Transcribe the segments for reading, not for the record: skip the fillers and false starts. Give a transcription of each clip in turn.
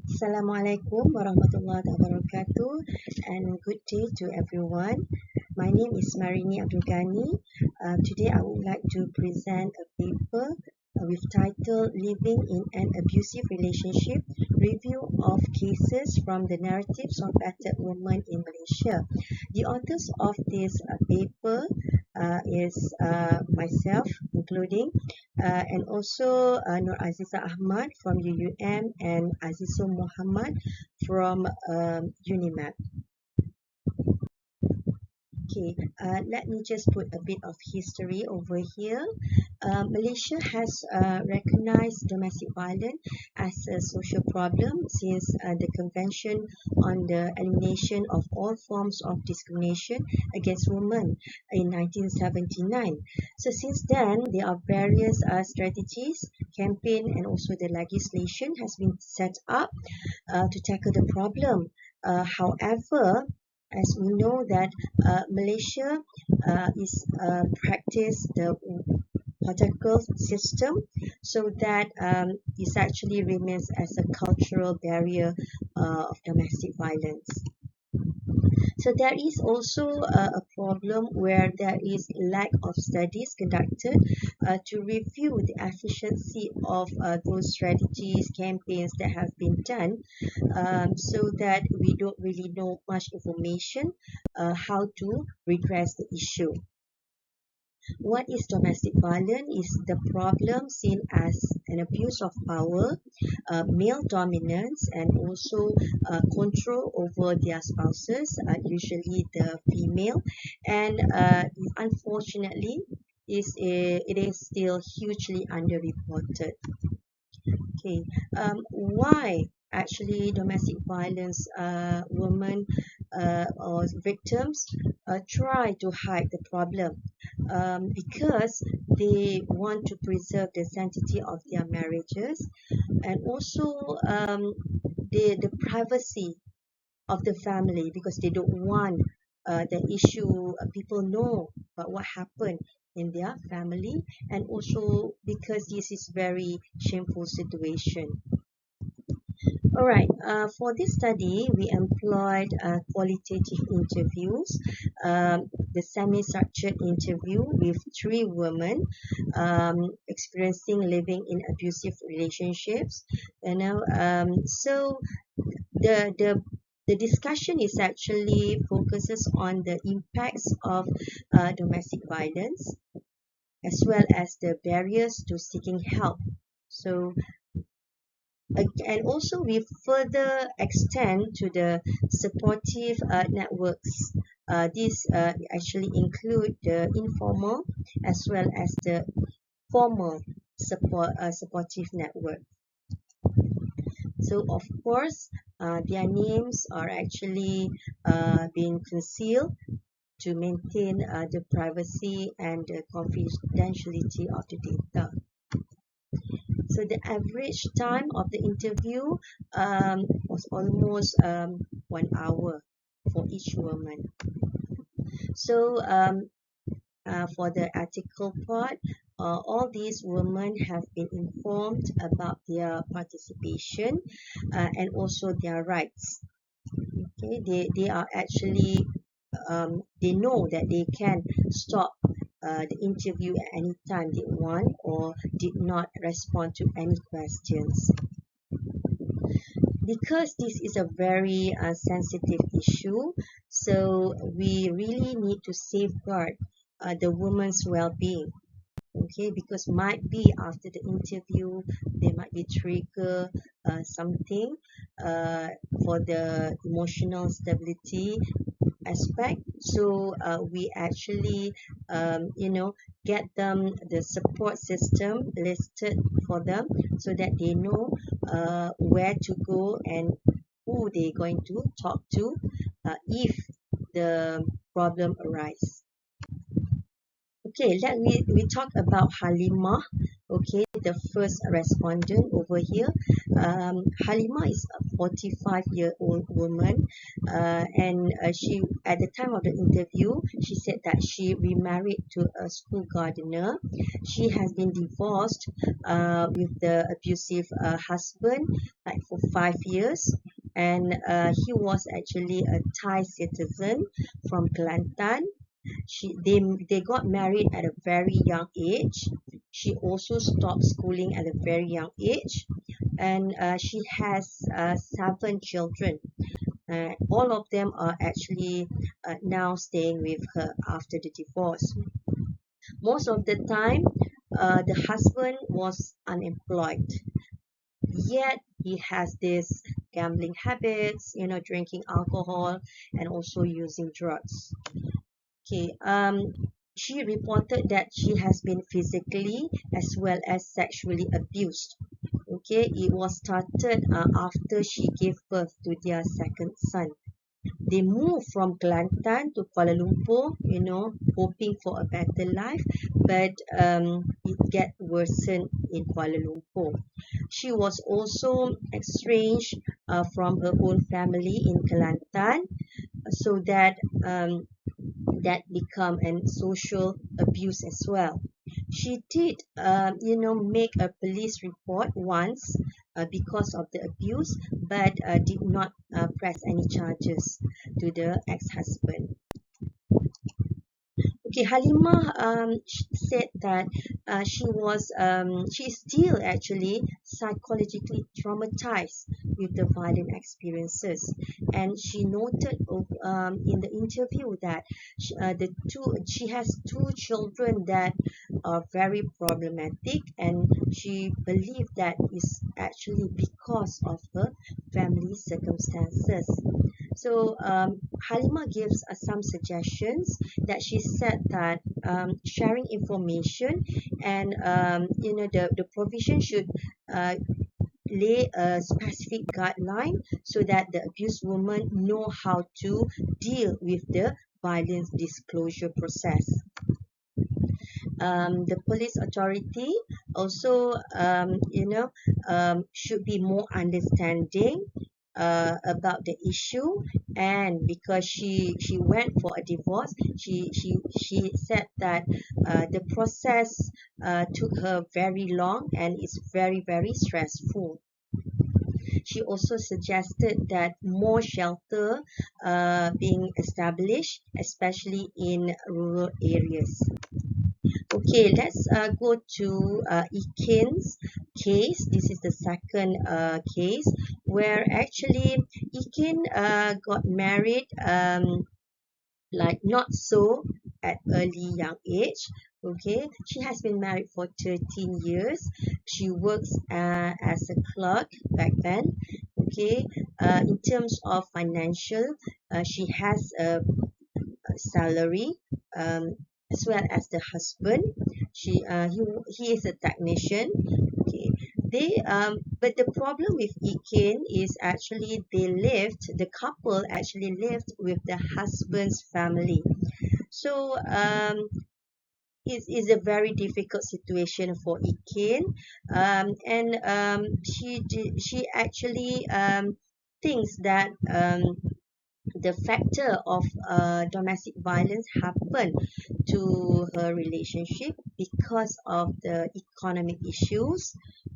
Assalamualaikum warahmatullahi wabarakatuh and good day to everyone. My name is Mariny Abdul Ghani. Today I would like to present a paper with title Living in an Abusive Relationship, Review of Cases from the Narratives of Battered Women in Malaysia. The authors of this paper is myself, including and also Nur Aziza Ahmad from UUM and Azizul Muhammad from UNIMAP. Okay, let me just put a bit of history over here. Malaysia has recognized domestic violence as a social problem since the Convention on the Elimination of All Forms of Discrimination Against Women in 1979. So since then, there are various strategies, campaign, and also the legislation has been set up to tackle the problem. However, as we know that Malaysia is practice the patriarchal system, so that this actually remains as a cultural barrier of domestic violence. So there is also a problem where there is lack of studies conducted to review the efficiency of those strategies, campaigns that have been done, so that we don't really know much information how to redress the issue. What is domestic violence? Is the problem seen as an abuse of power, male dominance, and also control over their spouses, usually the female, and unfortunately, it is still hugely underreported. Okay, why actually domestic violence women or victims try to hide the problem? Because they want to preserve the sanctity of their marriages, and also the privacy of the family, because they don't want the issue people know about what happened in their family, and also because this is very shameful situation. Alright, for this study, we employed qualitative interviews, the semi-structured interview with 3 women experiencing living in abusive relationships. So the discussion is actually focuses on the impacts of domestic violence, as well as the barriers to seeking help. So and also we further extend to the supportive networks. These actually include the informal as well as the formal supportive network. So of course, their names are actually being concealed to maintain the privacy and the confidentiality of the data. So the average time of the interview was almost 1 hour for each woman. So for the article part, all these women have been informed about their participation and also their rights. Okay, they are actually they know that they can stop the interview at any time they want, or did not respond to any questions. Because this is a very sensitive issue, so we really need to safeguard the woman's well-being. Okay, because might be after the interview there might be trigger something for the emotional stability aspect. So we actually get them the support system listed for them, so that they know where to go and who they're going to talk to if the problem arises. Okay, we talk about Halimah. Okay, the first respondent over here, Halima is a 45-year-old woman, and she, at the time of the interview, she said that she remarried to a school gardener. She has been divorced with the abusive husband like for 5 years, and he was actually a Thai citizen from Kelantan. They got married at a very young age. She also stopped schooling at a very young age, and she has 7 children. All of them are actually now staying with her after the divorce. Most of the time, the husband was unemployed, yet he has this gambling habits, drinking alcohol and also using drugs. Okay, she reported that she has been physically as well as sexually abused. Okay, it was started after she gave birth to their second son. They moved from Kelantan to Kuala Lumpur, hoping for a better life, but it get worsened in Kuala Lumpur. She was also estranged from her own family in Kelantan, so that become an social abuse as well. She did, make a police report once because of the abuse, but did not press any charges to the ex-husband. Okay, Halima said that she is still actually psychologically traumatized with the violent experiences, and she noted in the interview that she has 2 children that are very problematic, and she believed that is actually because of her family circumstances. So Halima gives some suggestions that she said that sharing information and the provision should uh, lay a specific guideline so that the abused woman know how to deal with the violence disclosure process. The police authority also should be more understanding about the issue, and because she went for a divorce, she said that the process took her very long and is very very stressful. She also suggested that more shelter being established, especially in rural areas. Okay, let's go to Ikin's case. This is the second case where actually Ikin got married like not so at early young age. Okay, she has been married for 13 years. She works as a clerk back then. Okay, in terms of financial, she has a salary, as well as the husband. He is a technician. Okay, but the problem with Ikin is actually the couple actually lived with the husband's family. So it is a very difficult situation for Ikin, and she actually thinks that the factor of domestic violence happened to her relationship because of the economic issues.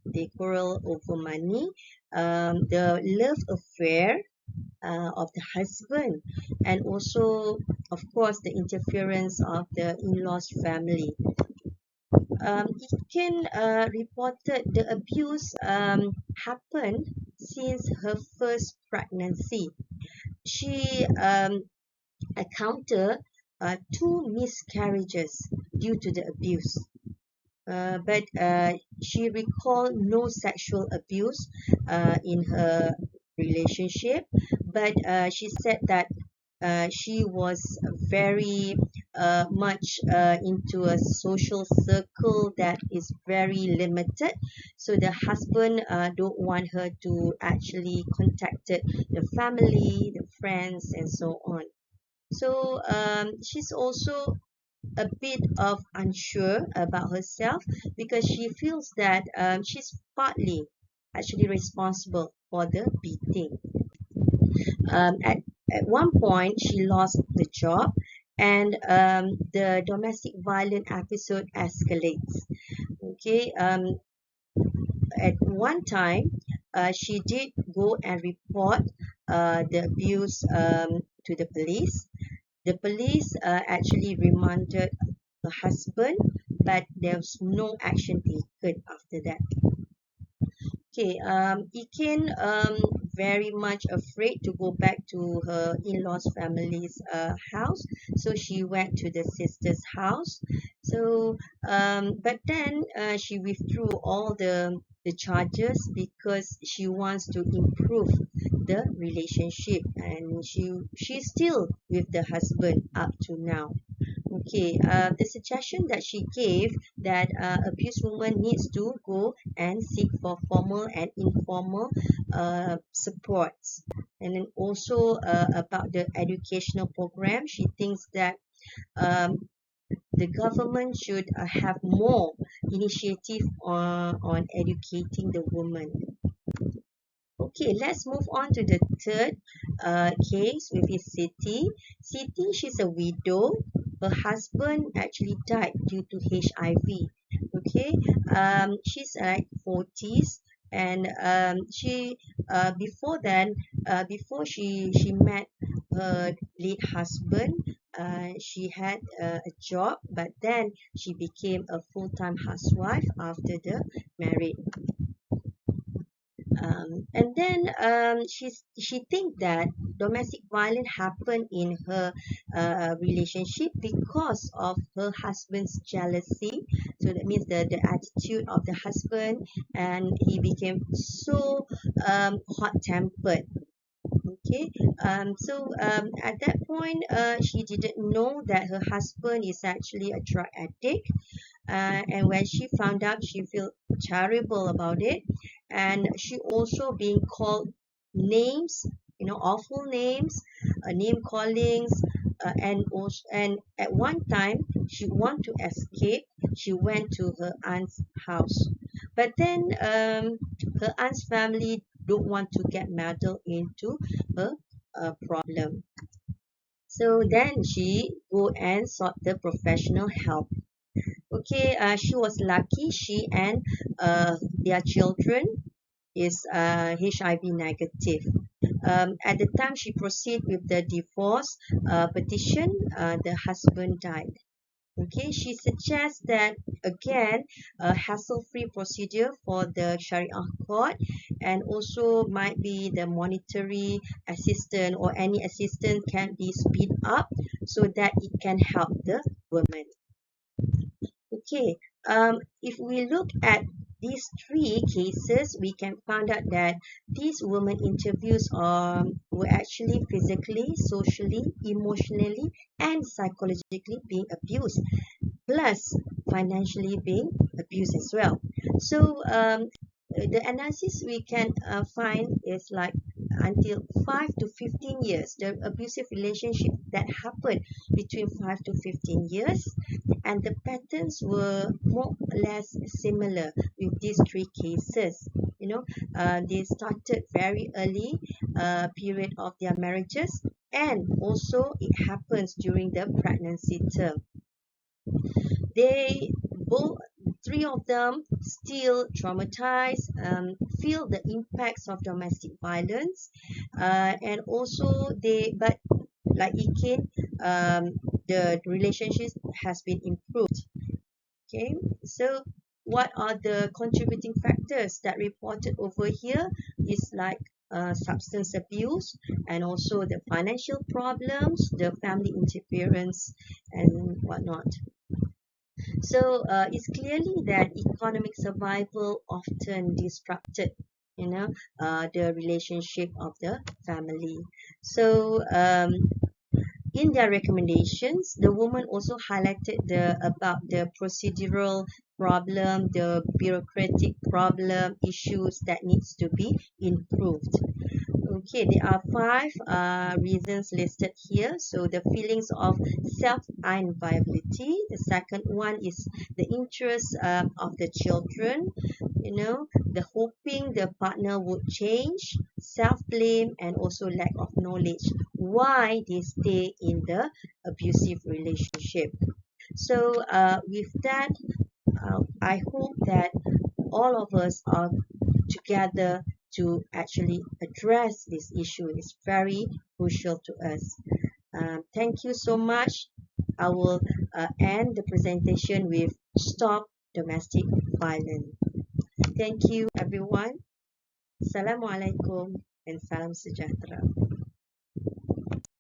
They quarrel over money, the love affair of the husband, and also, of course, the interference of the in-laws family. Iken reported the abuse happened since her first pregnancy. She encountered 2 miscarriages due to the abuse. But she recalled no sexual abuse in her relationship, but she said that she was very much into a social circle that is very limited, so the husband don't want her to actually contact the family, the friends, and so on. So she's also a bit of unsure about herself because she feels that she's partly actually responsible for the beating. At one point, she lost the job, and the domestic violence episode escalates. Okay, at one time, she did go and report the abuse to the police. The police actually remanded her husband, but there was no action taken after that. Okay, Ikin very much afraid to go back to her in-laws family's house, so she went to the sister's house. So, but then she withdrew all the charges because she wants to improve the relationship, and she's still with the husband up to now. Okay, the suggestion that she gave that abused woman needs to go and seek for formal and informal supports. And then also about the educational program, she thinks that the government should have more initiative on educating the woman. Okay, let's move on to the third case, which is Siti. Siti, she's a widow. Her husband actually died due to HIV. Okay, she's like 40s, and she before then, before she met her late husband, she had a job, but then she became a full-time housewife after the marriage. And then she think that domestic violence happened in her relationship because of her husband's jealousy. So that means the attitude of the husband, and he became so hot-tempered. Okay, at that point, she didn't know that her husband is actually a drug addict, and when she found out, she felt terrible about it, and she also being called names, awful names, name callings, and at one time she want to escape. She went to her aunt's house, but then her aunt's family don't want to get meddled into her problem. So then she go and sought the professional help. Okay, she was lucky. She and their children is HIV negative. At the time she proceed with the divorce petition, the husband died. Okay, she suggests that again a hassle-free procedure for the Sharia court, and also might be the monetary assistance or any assistance can be speed up so that it can help the woman. Okay, if we look at these three cases, we can find out that these women interviews were actually physically, socially, emotionally, and psychologically being abused, plus financially being abused as well. So the analysis we can find is like until 5 to 15 years, the abusive relationship that happened between 5 to 15 years, and the patterns were more or less similar with these three cases. They started very early period of their marriages, and also it happens during the pregnancy term. They both, three of them, still traumatized, feel the impacts of domestic violence, and also but like Ikin, the relationship has been improved. Okay, so what are the contributing factors that reported over here is like substance abuse, and also the financial problems, the family interference, and whatnot. So it's clearly that economic survival often disrupted, the relationship of the family. So in their recommendations, the woman also highlighted about the procedural problem, the bureaucratic problem, issues that needs to be improved. Okay, there are five reasons listed here. So the feelings of self-inviolability. The second one is the interest of the children. The hoping the partner would change, self-blame, and also lack of knowledge why they stay in the abusive relationship. So with that, I hope that all of us are together to actually address this issue. It's very crucial to us. Thank you so much. I will end the presentation with Stop Domestic Violence. Thank you, everyone. Assalamualaikum and salam sejahtera.